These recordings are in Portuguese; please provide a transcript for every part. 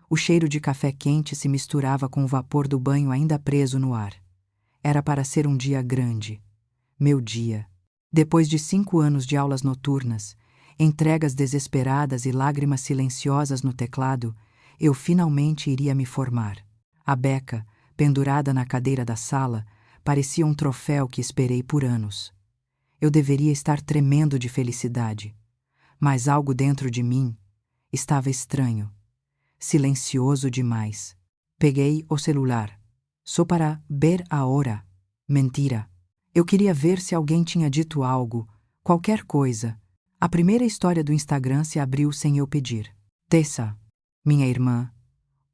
O cheiro de café quente se misturava com o vapor do banho ainda preso no ar. Era para ser um dia grande. Meu dia. Depois de 5 anos de aulas noturnas, entregas desesperadas e lágrimas silenciosas no teclado, eu finalmente iria me formar. A beca, pendurada na cadeira da sala, parecia um troféu que esperei por anos. Eu deveria estar tremendo de felicidade, mas algo dentro de mim estava estranho, silencioso demais. Peguei o celular. Só para ver a hora. Mentira. Eu queria ver se alguém tinha dito algo, qualquer coisa. A primeira história do Instagram se abriu sem eu pedir. Tessa, minha irmã,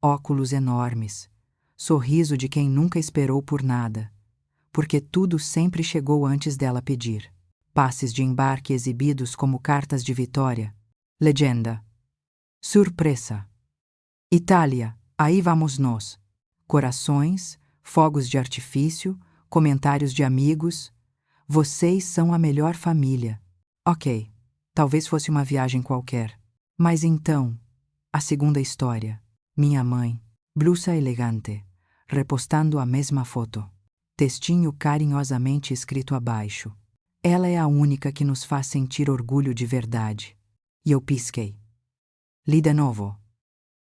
óculos enormes, sorriso de quem nunca esperou por nada, porque tudo sempre chegou antes dela pedir. Passes de embarque exibidos como cartas de vitória. Legenda. Surpresa. Itália, aí vamos nós. Corações, fogos de artifício, comentários de amigos. Vocês são a melhor família. Ok, talvez fosse uma viagem qualquer. Mas então, a segunda história. Minha mãe, blusa elegante, repostando a mesma foto. Textinho carinhosamente escrito abaixo. Ela é a única que nos faz sentir orgulho de verdade. E eu pisquei. Li de novo.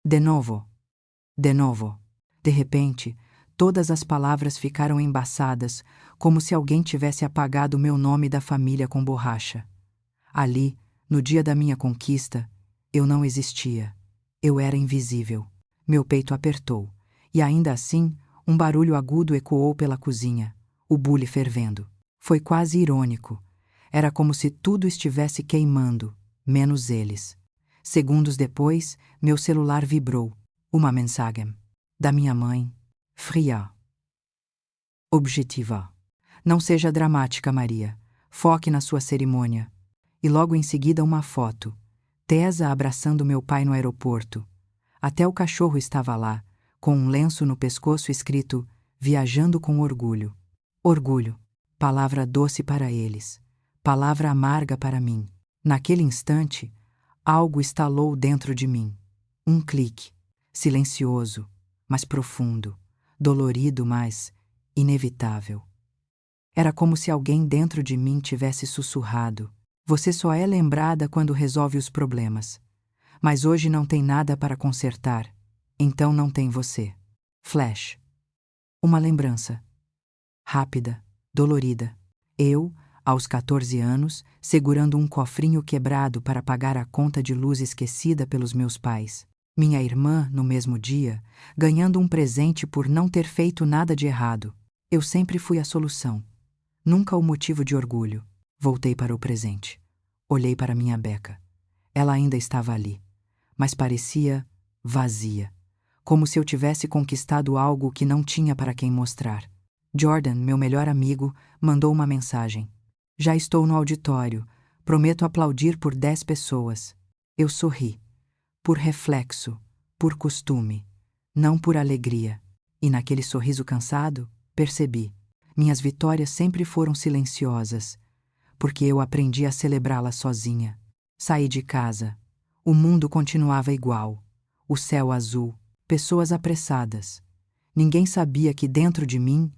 De novo. De novo. De repente, todas as palavras ficaram embaçadas, como se alguém tivesse apagado meu nome da família com borracha. Ali, no dia da minha conquista, eu não existia. Eu era invisível. Meu peito apertou, e ainda assim, um barulho agudo ecoou pela cozinha, o bule fervendo. Foi quase irônico. Era como se tudo estivesse queimando, menos eles. Segundos depois, meu celular vibrou. Uma mensagem. Da minha mãe. Fria. Objetiva. Não seja dramática, Maria. Foque na sua cerimônia. E logo em seguida uma foto. Tessa abraçando meu pai no aeroporto. Até o cachorro estava lá, com um lenço no pescoço escrito Viajando com orgulho. Orgulho. Palavra doce para eles. Palavra amarga para mim. Naquele instante, algo estalou dentro de mim. Um clique. Silencioso, mas profundo. Dolorido, mas inevitável. Era como se alguém dentro de mim tivesse sussurrado. Você só é lembrada quando resolve os problemas. Mas hoje não tem nada para consertar. Então não tem você. Flash. Uma lembrança. Rápida, dolorida. Eu, aos 14 anos, segurando um cofrinho quebrado para pagar a conta de luz esquecida pelos meus pais. Minha irmã, no mesmo dia, ganhando um presente por não ter feito nada de errado. Eu sempre fui a solução. Nunca o motivo de orgulho. Voltei para o presente. Olhei para minha beca. Ela ainda estava ali, mas parecia vazia. Como se eu tivesse conquistado algo que não tinha para quem mostrar. Jordan, meu melhor amigo, mandou uma mensagem. Já estou no auditório. Prometo aplaudir por 10 pessoas. Eu sorri. Por reflexo, por costume, não por alegria. E naquele sorriso cansado, percebi. Minhas vitórias sempre foram silenciosas, porque eu aprendi a celebrá-las sozinha. Saí de casa. O mundo continuava igual. O céu azul, pessoas apressadas. Ninguém sabia que dentro de mim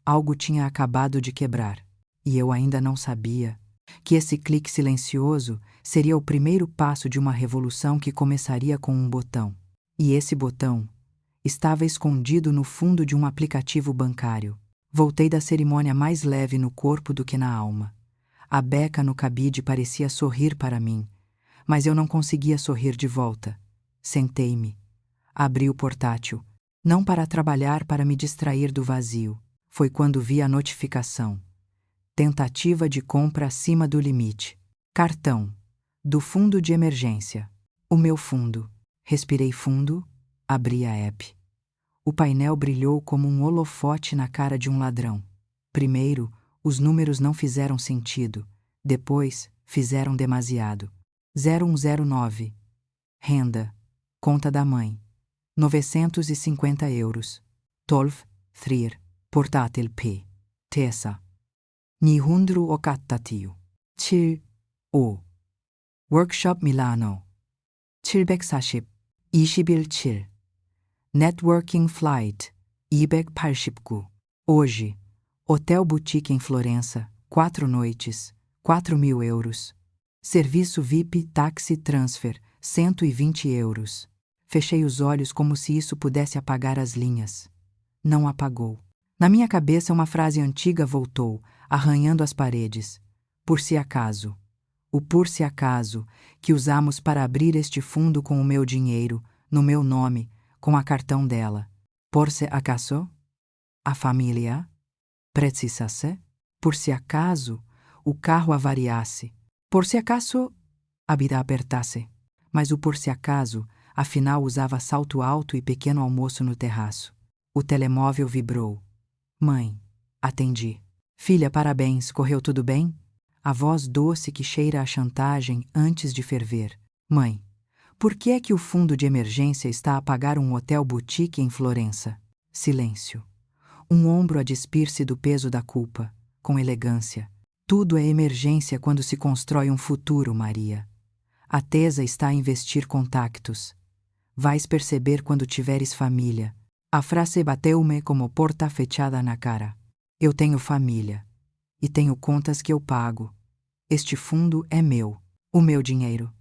algo tinha acabado de quebrar. E eu ainda não sabia que esse clique silencioso seria o primeiro passo de uma revolução que começaria com um botão. E esse botão estava escondido no fundo de um aplicativo bancário. Voltei da cerimônia mais leve no corpo do que na alma. A beca no cabide parecia sorrir para mim, mas eu não conseguia sorrir de volta. Sentei-me. Abri o portátil, não para trabalhar, para me distrair do vazio. Foi quando vi a notificação. Tentativa de compra acima do limite. Cartão. Do fundo de emergência. O meu fundo. Respirei fundo, abri a app. O painel brilhou como um holofote na cara de um ladrão. Primeiro, os números não fizeram sentido. Depois, fizeram demasiado. 0109. Renda. Conta da mãe. 950 euros. 12, 3. Portátil P. Tessa. 280. 7. O. Workshop Milano. 740. 21. 7. Networking Flight, Ibek Parshipku. Hoje, Hotel Boutique em Florença, 4 noites, 4.000 euros. Serviço VIP Taxi Transfer, 120 euros. Fechei os olhos como se isso pudesse apagar as linhas. Não apagou. Na minha cabeça uma frase antiga voltou, arranhando as paredes. Por se acaso. O por se acaso, que usamos para abrir este fundo com o meu dinheiro, no meu nome, com a cartão dela. Por se acaso? A família? Precisasse? Por se acaso, o carro avariasse. Por se acaso, a vida apertasse. Mas o por se acaso, afinal usava salto alto e pequeno almoço no terraço. O telemóvel vibrou. Mãe. Atendi. Filha, parabéns, correu tudo bem? A voz doce que cheira a chantagem antes de ferver. Mãe. Por que é que o fundo de emergência está a pagar um hotel boutique em Florença? Silêncio. Um ombro a despir-se do peso da culpa, com elegância. Tudo é emergência quando se constrói um futuro, Maria. A Tesa está a investir contactos. Vais perceber quando tiveres família. A frase bateu-me como porta fechada na cara. Eu tenho família. E tenho contas que eu pago. Este fundo é meu. O meu dinheiro.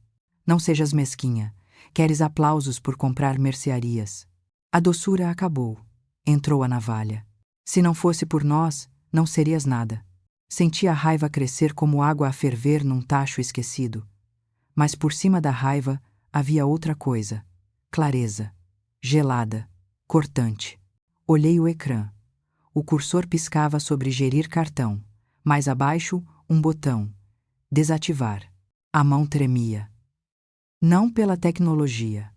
Não sejas mesquinha. Queres aplausos por comprar mercearias. A doçura acabou. Entrou a navalha. Se não fosse por nós, não serias nada. Senti a raiva crescer como água a ferver num tacho esquecido. Mas por cima da raiva havia outra coisa. Clareza. Gelada. Cortante. Olhei o ecrã. O cursor piscava sobre gerir cartão. Mais abaixo, um botão. Desativar. A mão tremia. Não pela tecnologia.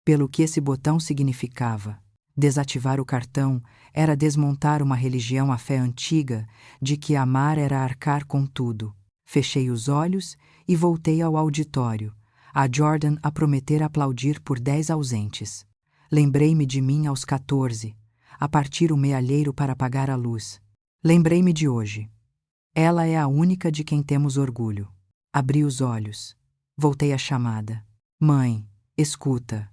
Pelo que esse botão significava. Desativar o cartão era desmontar uma religião à fé antiga de que amar era arcar com tudo. Fechei os olhos e voltei ao auditório. A Jordan a prometer aplaudir por 10 ausentes. Lembrei-me de mim aos 14, a partir o mealheiro para apagar a luz. Lembrei-me de hoje. Ela é a única de quem temos orgulho. Abri os olhos. Voltei à chamada. Mãe, escuta.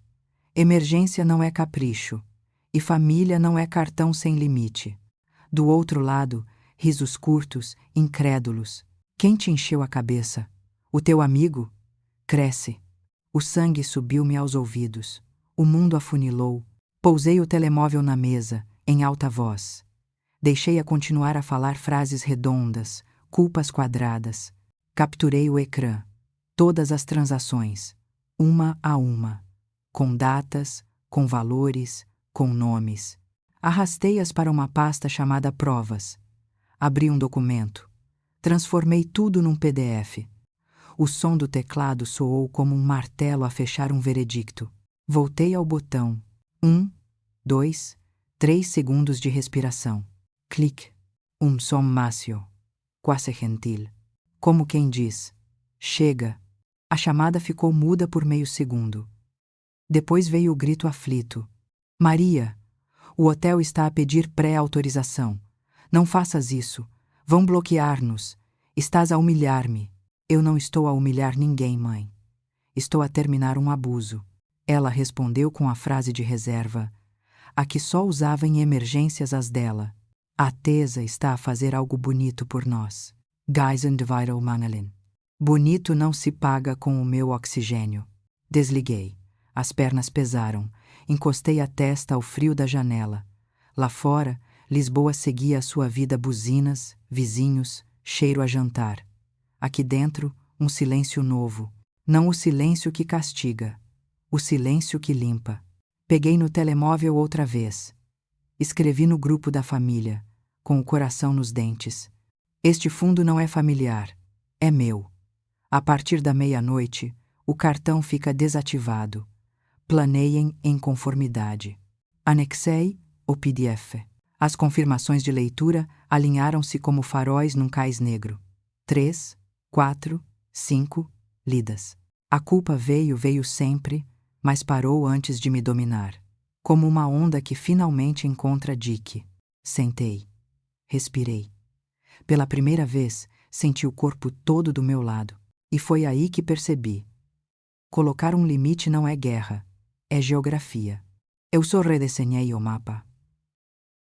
Emergência não é capricho. E família não é cartão sem limite. Do outro lado, risos curtos, incrédulos. Quem te encheu a cabeça? O teu amigo? Cresce. O sangue subiu-me aos ouvidos. O mundo afunilou. Pousei o telemóvel na mesa, em alta voz. Deixei-a continuar a falar frases redondas, culpas quadradas. Capturei o ecrã. Todas as transações. Uma a uma. Com datas, com valores, com nomes. Arrastei-as para uma pasta chamada Provas. Abri um documento. Transformei tudo num PDF. O som do teclado soou como um martelo a fechar um veredicto. Voltei ao botão. 1, 2, 3 segundos de respiração. Clique. Som mácio. Quase gentil. Como quem diz: chega. A chamada ficou muda por meio segundo. Depois veio o grito aflito. Maria, o hotel está a pedir pré-autorização. Não faças isso. Vão bloquear-nos. Estás a humilhar-me. Eu não estou a humilhar ninguém, mãe. Estou a terminar um abuso. Ela respondeu com a frase de reserva, a que só usava em emergências as dela. A Tesa está a fazer algo bonito por nós. Geisen de Viral Manelin. Bonito não se paga com o meu oxigênio. Desliguei. As pernas pesaram. Encostei a testa ao frio da janela. Lá fora, Lisboa seguia a sua vida buzinas, vizinhos, cheiro a jantar. Aqui dentro, um silêncio novo. Não o silêncio que castiga. O silêncio que limpa. Peguei no telemóvel outra vez. Escrevi no grupo da família, com o coração nos dentes. Este fundo não é familiar. É meu. A partir da meia-noite, o cartão fica desativado. Planeiem em conformidade. Anexei o PDF. As confirmações de leitura alinharam-se como faróis num cais negro. 3, 4, 5, lidas. A culpa veio sempre, mas parou antes de me dominar. Como uma onda que finalmente encontra dique. Sentei. Respirei. Pela primeira vez, senti o corpo todo do meu lado. E foi aí que percebi. Colocar um limite não é guerra. É geografia. Eu só redesenhei o mapa.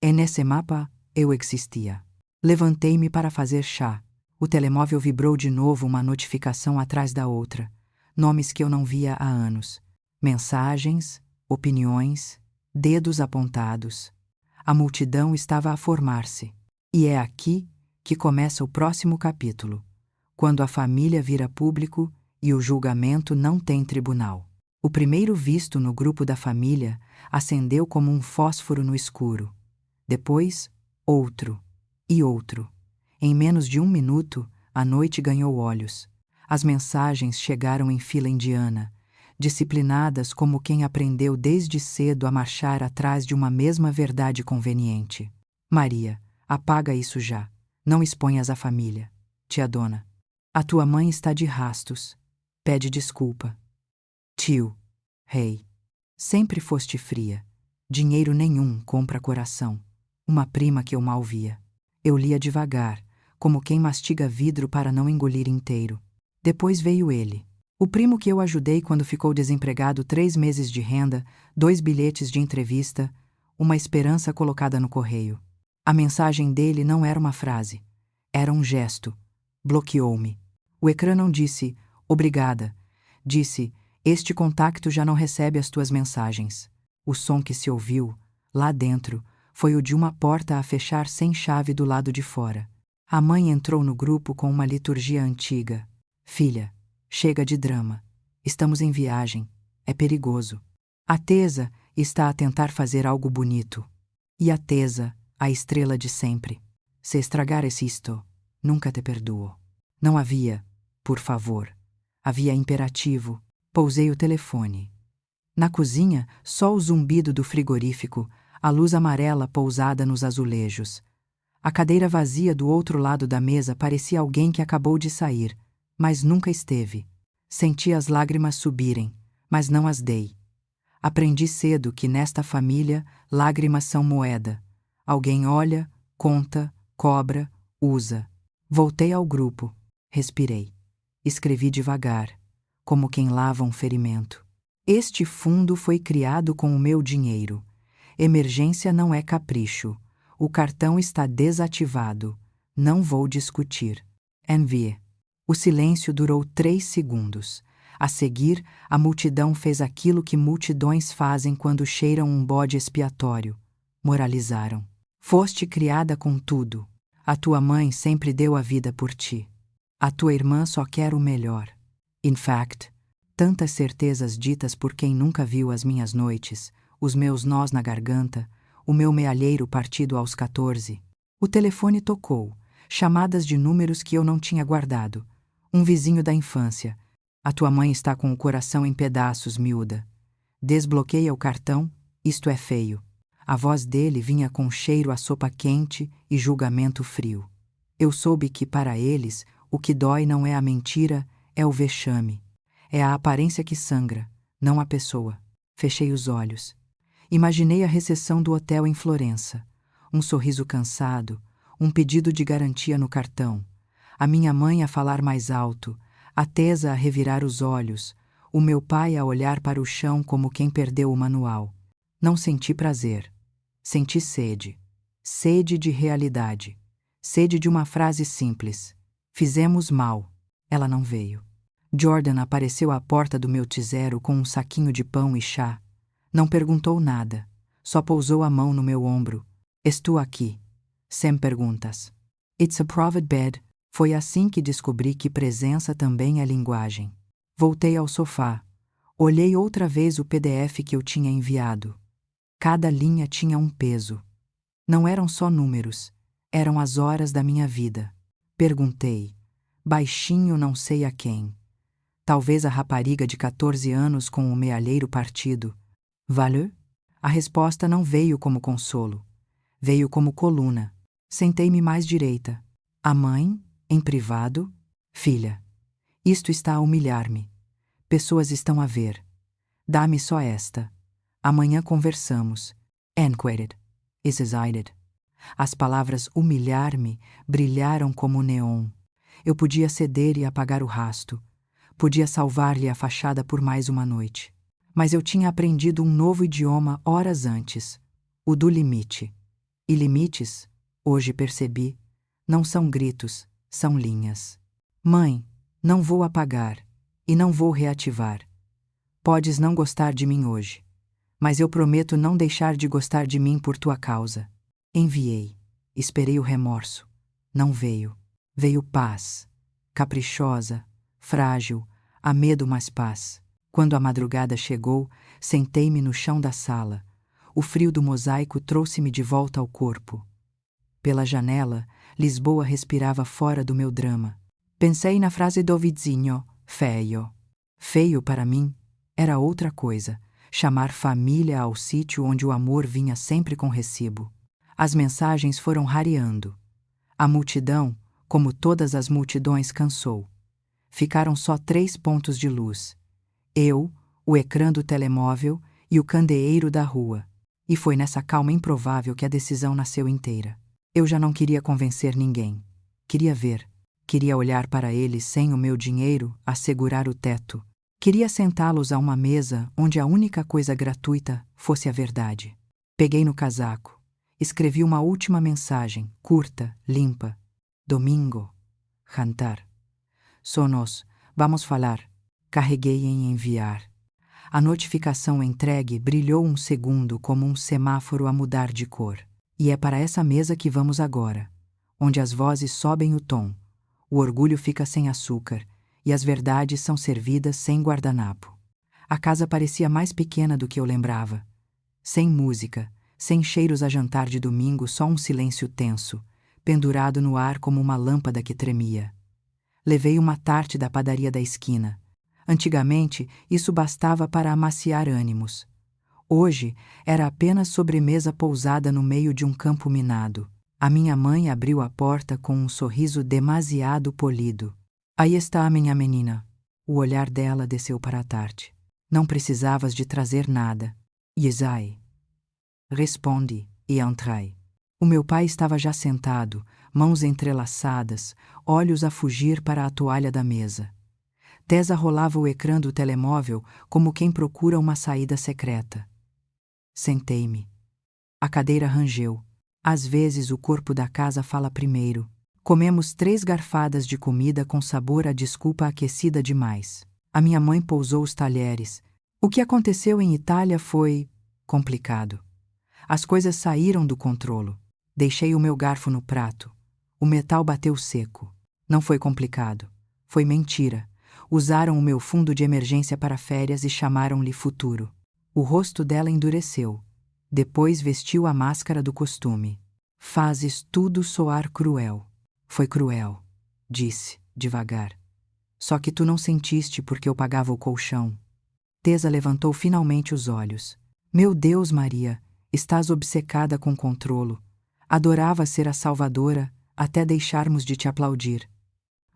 E nesse mapa, eu existia. Levantei-me para fazer chá. O telemóvel vibrou de novo, uma notificação atrás da outra. Nomes que eu não via há anos. Mensagens, opiniões, dedos apontados. A multidão estava a formar-se. E é aqui que começa o próximo capítulo, quando a família vira público e o julgamento não tem tribunal. O primeiro visto no grupo da família acendeu como um fósforo no escuro. Depois, outro e outro. Em menos de 1 minuto, a noite ganhou olhos. As mensagens chegaram em fila indiana, disciplinadas como quem aprendeu desde cedo a marchar atrás de uma mesma verdade conveniente. Maria, apaga isso já. Não exponhas a família. Tia Dona. A tua mãe está de rastos. Pede desculpa. Tio. Rei. Sempre foste fria. Dinheiro nenhum compra coração. Uma prima que eu mal via. Eu lia devagar, como quem mastiga vidro para não engolir inteiro. Depois veio ele. O primo que eu ajudei quando ficou desempregado, 3 meses de renda, 2 bilhetes de entrevista, uma esperança colocada no correio. A mensagem dele não era uma frase. Era um gesto. Bloqueou-me. O ecrã não disse, obrigada. Disse, este contacto já não recebe as tuas mensagens. O som que se ouviu, lá dentro, foi o de uma porta a fechar sem chave do lado de fora. A mãe entrou no grupo com uma liturgia antiga. Filha, chega de drama. Estamos em viagem. É perigoso. A Tesa está a tentar fazer algo bonito. E a Tesa, a estrela de sempre. Se estragares isto, nunca te perdoo. Não havia, por favor. Havia imperativo. Pousei o telefone. Na cozinha, só o zumbido do frigorífico, a luz amarela pousada nos azulejos. A cadeira vazia do outro lado da mesa parecia alguém que acabou de sair, mas nunca esteve. Senti as lágrimas subirem, mas não as dei. Aprendi cedo que nesta família lágrimas são moeda. Alguém olha, conta, cobra, usa. Voltei ao grupo. Respirei. Escrevi devagar, como quem lava um ferimento. Este fundo foi criado com o meu dinheiro. Emergência não é capricho. O cartão está desativado. Não vou discutir. Envie. O silêncio durou 3 segundos. A seguir, a multidão fez aquilo que multidões fazem quando cheiram um bode expiatório. Moralizaram. Foste criada com tudo. A tua mãe sempre deu a vida por ti. A tua irmã só quer o melhor. In fact, tantas certezas ditas por quem nunca viu as minhas noites, os meus nós na garganta, o meu mealheiro partido aos 14. O telefone tocou, chamadas de números que eu não tinha guardado. Um vizinho da infância. A tua mãe está com o coração em pedaços, miúda. Desbloqueia o cartão, isto é feio. A voz dele vinha com cheiro a sopa quente e julgamento frio. Eu soube que, para eles, o que dói não é a mentira, é o vexame. É a aparência que sangra, não a pessoa. Fechei os olhos. Imaginei a recepção do hotel em Florença. Um sorriso cansado, um pedido de garantia no cartão. A minha mãe a falar mais alto, a Tesa a revirar os olhos, o meu pai a olhar para o chão como quem perdeu o manual. Não senti prazer. Senti sede. Sede de realidade. Sede de uma frase simples. Fizemos mal. Ela não veio. Jordan apareceu à porta do meu T0 com um saquinho de pão e chá. Não perguntou nada. Só pousou a mão no meu ombro. Estou aqui. Sem perguntas. It's a private bed. Foi assim que descobri que presença também é linguagem. Voltei ao sofá. Olhei outra vez o PDF que eu tinha enviado. Cada linha tinha um peso. Não eram só números. Eram as horas da minha vida. Perguntei. Baixinho não sei a quem. Talvez a rapariga de 14 anos com o mealheiro partido. Valeu? A resposta não veio como consolo. Veio como coluna. Sentei-me mais direita. A mãe, em privado. Filha. Isto está a humilhar-me. Pessoas estão a ver. Dá-me só esta. Amanhã conversamos. Enquered. Is excited. As palavras humilhar-me brilharam como neon. Eu podia ceder e apagar o rasto. Podia salvar-lhe a fachada por mais uma noite. Mas eu tinha aprendido um novo idioma horas antes, o do limite. E limites, hoje percebi, não são gritos, são linhas. Mãe, não vou apagar, e não vou reativar. Podes não gostar de mim hoje, mas eu prometo não deixar de gostar de mim por tua causa. Enviei, esperei o remorso. Não veio. Veio paz, caprichosa, frágil, há medo mas paz. Quando a madrugada chegou, sentei-me no chão da sala. O frio do mosaico trouxe-me de volta ao corpo. Pela janela, Lisboa respirava fora do meu drama. Pensei na frase do vizinho, feio. Feio para mim era outra coisa, chamar família ao sítio onde o amor vinha sempre com recibo. As mensagens foram rareando. A multidão, como todas as multidões, cansou. Ficaram só 3 pontos de luz. Eu, o ecrã do telemóvel e o candeeiro da rua. E foi nessa calma improvável que a decisão nasceu inteira. Eu já não queria convencer ninguém. Queria ver. Queria olhar para eles sem o meu dinheiro assegurar o teto. Queria sentá-los a uma mesa onde a única coisa gratuita fosse a verdade. Peguei no casaco. Escrevi uma última mensagem, curta, limpa. Domingo. Jantar. Sonos. Vamos falar. Carreguei em enviar. A notificação entregue brilhou um segundo como um semáforo a mudar de cor. E é para essa mesa que vamos agora, onde as vozes sobem o tom, o orgulho fica sem açúcar e as verdades são servidas sem guardanapo. A casa parecia mais pequena do que eu lembrava. Sem música, sem cheiros a jantar de domingo, só um silêncio tenso, pendurado no ar como uma lâmpada que tremia. Levei uma tarte da padaria da esquina. Antigamente, isso bastava para amaciar ânimos. Hoje, era apenas sobremesa pousada no meio de um campo minado. A minha mãe abriu a porta com um sorriso demasiado polido. Aí está a minha menina. O olhar dela desceu para a tarte. Não precisavas de trazer nada. Yesai. Respondi, e entrei. O meu pai estava já sentado, mãos entrelaçadas, olhos a fugir para a toalha da mesa. Tesa rolava o ecrã do telemóvel como quem procura uma saída secreta. Sentei-me. A cadeira rangeu. Às vezes o corpo da casa fala primeiro. Comemos 3 garfadas de comida com sabor a desculpa aquecida demais. A minha mãe pousou os talheres. O que aconteceu em Itália foi complicado. As coisas saíram do controlo. Deixei o meu garfo no prato. O metal bateu seco. Não foi complicado. Foi mentira. Usaram o meu fundo de emergência para férias e chamaram-lhe futuro. O rosto dela endureceu. Depois vestiu a máscara do costume. Fazes tudo soar cruel. Foi cruel, disse, devagar. Só que tu não sentiste porque eu pagava o colchão. Tesa levantou finalmente os olhos. Meu Deus, Maria, estás obcecada com controlo. Adorava ser a salvadora até deixarmos de te aplaudir.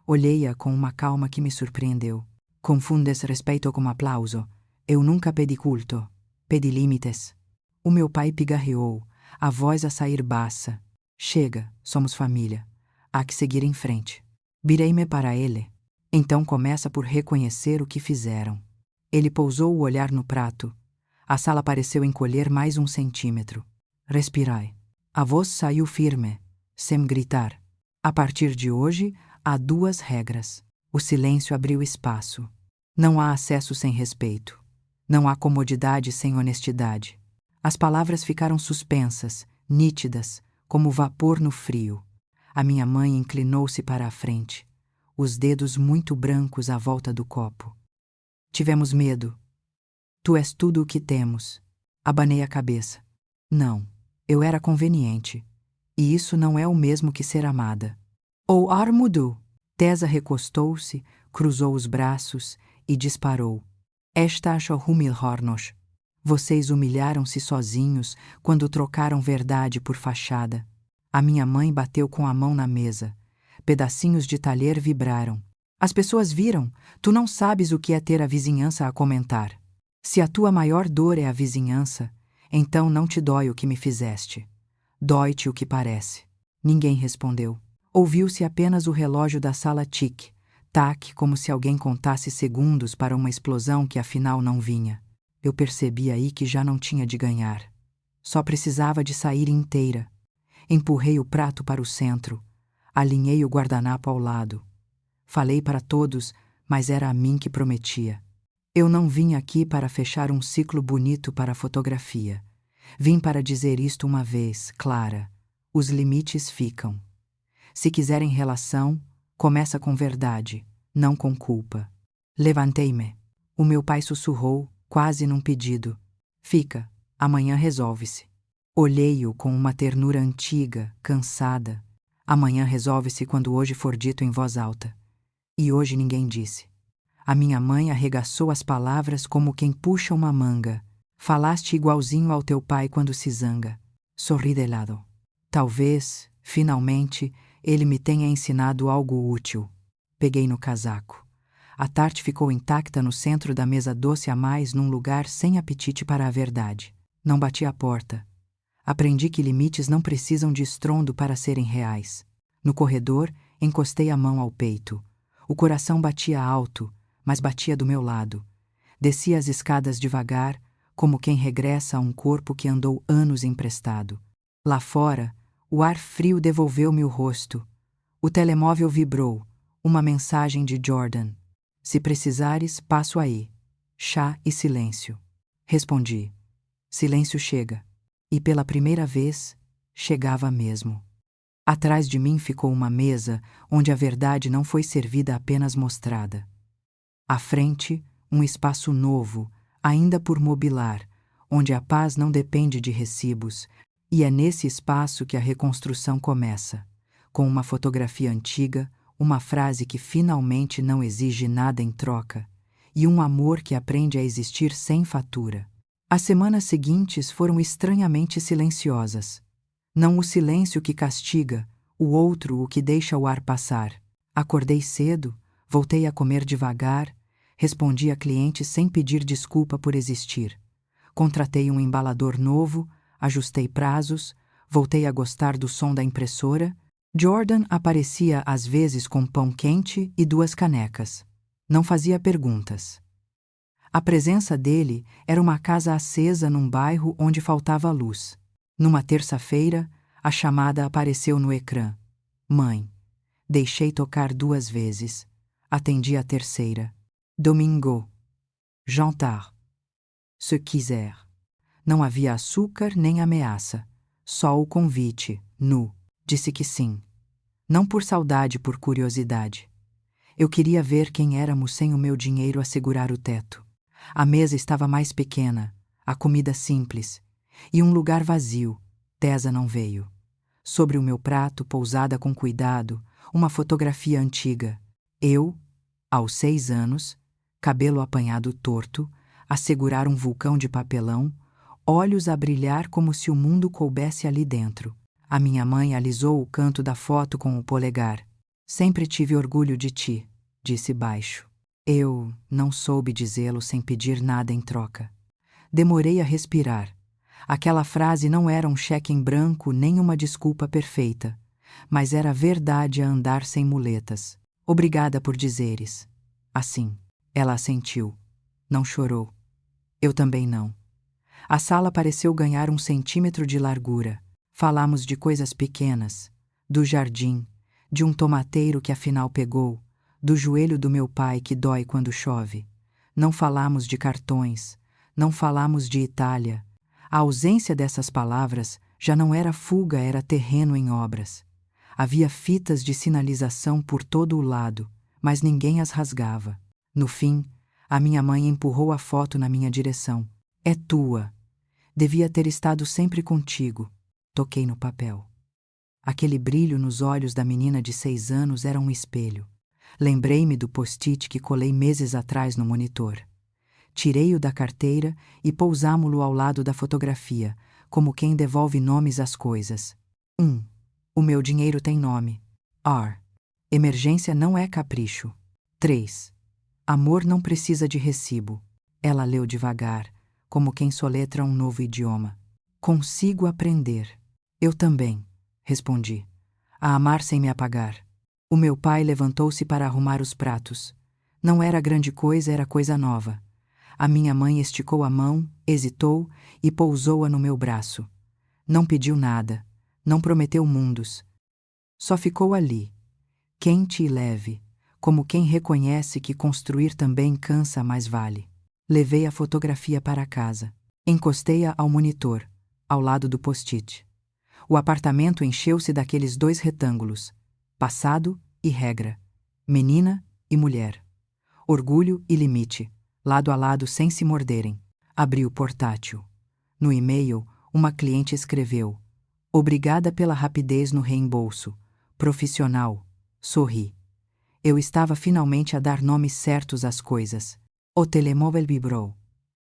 Olhei-a com uma calma que me surpreendeu. Confundes respeito com aplauso. Eu nunca pedi culto. Pedi limites. O meu pai pigarreou, a voz a sair baça. Chega, somos família. Há que seguir em frente. Virei-me para ele. Então começa por reconhecer o que fizeram. Ele pousou o olhar no prato. A sala pareceu encolher mais 1 centímetro. Respirai. A voz saiu firme, sem gritar. A partir de hoje, há 2 regras. O silêncio abriu espaço. Não há acesso sem respeito. Não há comodidade sem honestidade. As palavras ficaram suspensas, nítidas, como vapor no frio. A minha mãe inclinou-se para a frente, os dedos muito brancos à volta do copo. Tivemos medo. Tu és tudo o que temos. Abanei a cabeça. Não, eu era conveniente. E isso não é o mesmo que ser amada. O ar mudou. Tesa recostou-se, cruzou os braços e disparou. Estas humilhornos. Vocês humilharam-se sozinhos quando trocaram verdade por fachada. A minha mãe bateu com a mão na mesa. Pedacinhos de talher vibraram. As pessoas viram. Tu não sabes o que é ter a vizinhança a comentar. Se a tua maior dor é a vizinhança, então não te dói o que me fizeste. Dói-te o que parece. Ninguém respondeu. Ouviu-se apenas o relógio da sala tic, tac, como se alguém contasse segundos para uma explosão que afinal não vinha. Eu percebi aí que já não tinha de ganhar. Só precisava de sair inteira. Empurrei o prato para o centro. Alinhei o guardanapo ao lado. Falei para todos, mas era a mim que prometia. Eu não vim aqui para fechar um ciclo bonito para a fotografia. Vim para dizer isto uma vez, clara. Os limites ficam. Se quiserem relação, começa com verdade, não com culpa. Levantei-me. O meu pai sussurrou, quase num pedido. Fica, amanhã resolve-se. Olhei-o com uma ternura antiga, cansada. Amanhã resolve-se quando hoje for dito em voz alta. E hoje ninguém disse. A minha mãe arregaçou as palavras como quem puxa uma manga. Falaste igualzinho ao teu pai quando se zanga. Sorri de lado. Talvez, finalmente, ele me tenha ensinado algo útil. Peguei no casaco. A tarte ficou intacta no centro da mesa doce a mais num lugar sem apetite para a verdade. Não bati a porta. Aprendi que limites não precisam de estrondo para serem reais. No corredor, encostei a mão ao peito. O coração batia alto, mas batia do meu lado. Desci as escadas devagar, como quem regressa a um corpo que andou anos emprestado. Lá fora, o ar frio devolveu-me o rosto. O telemóvel vibrou. Uma mensagem de Jordan. Se precisares, passo aí. Chá e silêncio. Respondi. Silêncio chega. E pela primeira vez, chegava mesmo. Atrás de mim ficou uma mesa onde a verdade não foi servida, apenas mostrada. À frente, um espaço novo, ainda por mobilar, onde a paz não depende de recibos, e é nesse espaço que a reconstrução começa, com uma fotografia antiga, uma frase que finalmente não exige nada em troca, e um amor que aprende a existir sem fatura. As semanas seguintes foram estranhamente silenciosas. Não o silêncio que castiga, o outro o que deixa o ar passar. Acordei cedo, voltei a comer devagar, respondi a clientes sem pedir desculpa por existir. Contratei um embalador novo, ajustei prazos, voltei a gostar do som da impressora. Jordan aparecia às vezes com pão quente e 2 canecas. Não fazia perguntas. A presença dele era uma casa acesa num bairro onde faltava luz. Numa terça-feira, a chamada apareceu no ecrã. Mãe. Deixei tocar 2 vezes. Atendi a terceira. Domingo. Jantar. Se quiser. Não havia açúcar nem ameaça. Só o convite, nu. Disse que sim. Não por saudade, por curiosidade. Eu queria ver quem éramos sem o meu dinheiro assegurar o teto. A mesa estava mais pequena, a comida simples, e um lugar vazio. Tesa não veio. Sobre o meu prato, pousada com cuidado, uma fotografia antiga. Eu, aos 6 anos, cabelo apanhado torto, a segurar um vulcão de papelão, olhos a brilhar como se o mundo coubesse ali dentro. A minha mãe alisou o canto da foto com o polegar. Sempre tive orgulho de ti, disse baixo. Eu não soube dizê-lo sem pedir nada em troca. Demorei a respirar. Aquela frase não era um cheque em branco nem uma desculpa perfeita, mas era a verdade a andar sem muletas. Obrigada por dizeres. Assim, ela assentiu. Não chorou. Eu também não. A sala pareceu ganhar 1 centímetro de largura. Falamos de coisas pequenas, do jardim, de um tomateiro que afinal pegou, do joelho do meu pai que dói quando chove. Não falamos de cartões, não falamos de Itália. A ausência dessas palavras já não era fuga, era terreno em obras. Havia fitas de sinalização por todo o lado, mas ninguém as rasgava. No fim, a minha mãe empurrou a foto na minha direção. É tua. Devia ter estado sempre contigo. Toquei no papel. Aquele brilho nos olhos da menina de 6 anos era um espelho. Lembrei-me do post-it que colei meses atrás no monitor. Tirei-o da carteira e pousámo-lo ao lado da fotografia, como quem devolve nomes às coisas. 1. O meu dinheiro tem nome. R. Emergência não é capricho. 3. Amor não precisa de recibo. Ela leu devagar, como quem soletra um novo idioma. Consigo aprender. Eu também, respondi. A amar sem me apagar. O meu pai levantou-se para arrumar os pratos. Não era grande coisa, era coisa nova. A minha mãe esticou a mão, hesitou e pousou-a no meu braço. Não pediu nada, não prometeu mundos. Só ficou ali, quente e leve, como quem reconhece que construir também cansa mais vale. Levei a fotografia para casa. Encostei-a ao monitor, ao lado do post-it. O apartamento encheu-se daqueles dois retângulos: passado e regra, menina e mulher, orgulho e limite, lado a lado sem se morderem. Abri o portátil. No e-mail, uma cliente escreveu: "Obrigada pela rapidez no reembolso. Profissional." Sorri. Eu estava finalmente a dar nomes certos às coisas. O telemóvel vibrou.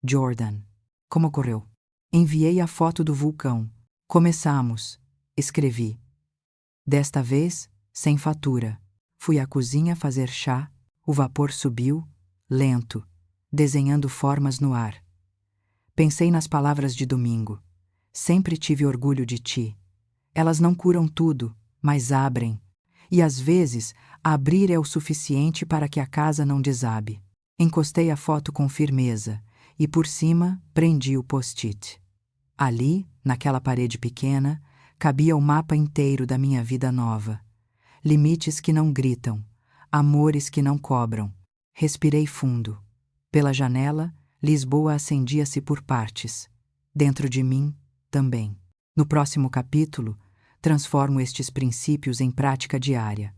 Jordan. Como correu? Enviei a foto do vulcão. Começamos. Escrevi. Desta vez, sem fatura. Fui à cozinha fazer chá, o vapor subiu, lento, desenhando formas no ar. Pensei nas palavras de domingo. Sempre tive orgulho de ti. Elas não curam tudo, mas abrem. E às vezes, abrir é o suficiente para que a casa não desabe. Encostei a foto com firmeza e, por cima, prendi o post-it. Ali, naquela parede pequena, cabia o mapa inteiro da minha vida nova. Limites que não gritam, amores que não cobram. Respirei fundo. Pela janela, Lisboa acendia-se por partes. Dentro de mim, também. No próximo capítulo, transformo estes princípios em prática diária.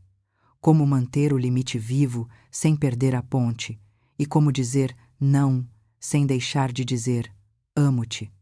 Como manter o limite vivo sem perder a ponte, e como dizer não sem deixar de dizer amo-te.